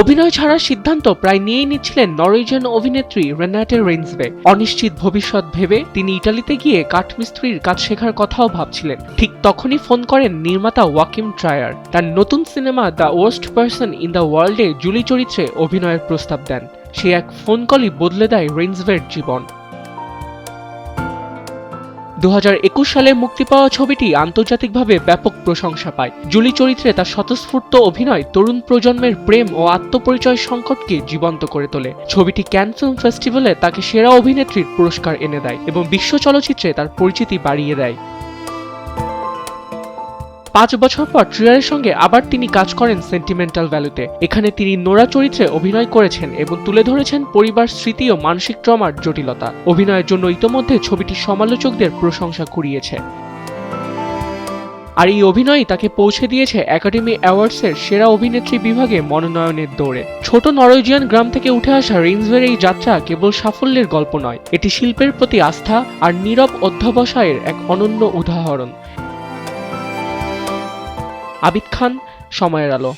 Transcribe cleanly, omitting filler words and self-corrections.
অভিনয় ছাড়ার সিদ্ধান্ত প্রায় নিয়েই নিচ্ছিলেন নরওয়েজিয়ান অভিনেত্রী রেনাটে রেইনসভে। অনিশ্চিত ভবিষ্যৎ ভেবে তিনি ইটালিতে গিয়ে কাঠমিস্ত্রির কাজ শেখার কথাও ভাবছিলেন। ঠিক তখনই ফোন করেন নির্মাতা ওয়াকিম ট্রায়ার। তার নতুন cinema the worst person in the ওয়ার্ল্ডে জুলি চরিত্রে অভিনয়ের প্রস্তাব দেন। সে এক ফোন কলই বদলে দেয় রেইনসভের জীবন। 2021 সালে মুক্তি পাওয়া ছবিটি আন্তর্জাতিকভাবে ব্যাপক প্রশংসা পায়। জুলি চরিত্রে তার স্বতঃস্ফূর্ত অভিনয় তরুণ প্রজন্মের প্রেম ও আত্মপরিচয় সংকটকে জীবন্ত করে তোলে। ছবিটি ক্যান ফিল্ম ফেস্টিভ্যালে তাকে সেরা অভিনেত্রীর পুরস্কার এনে দেয় এবং বিশ্ব চলচ্চিত্রে তার পরিচিতি বাড়িয়ে দেয়। 5 বছর পর ট্রিয়ারের সঙ্গে আবার তিনি কাজ করেন সেন্টিমেন্টাল ভ্যালুতে। এখানে তিনি নোরা চরিত্রে অভিনয় করেছেন এবং তুলে ধরেছেন পরিবার, স্মৃতি ও মানসিক ট্রমার জটিলতা। অভিনয়ের জন্য ইতোমধ্যে ছবিটি সমালোচকদের প্রশংসা কুড়িয়েছে। আর এই অভিনয়ই তাকে পৌঁছে দিয়েছে একাডেমি অ্যাওয়ার্ডসের সেরা অভিনেত্রী বিভাগে মনোনয়নের দৌড়ে। ছোট নরওয়েজিয়ান গ্রাম থেকে উঠে আসা রেইনসভের এই যাত্রা কেবল সাফল্যের গল্প নয়, এটি শিল্পের প্রতি আস্থা আর নীরব অধ্যবসায়ের এক অনন্য উদাহরণ। আবিদ খান, সময়ের আলো।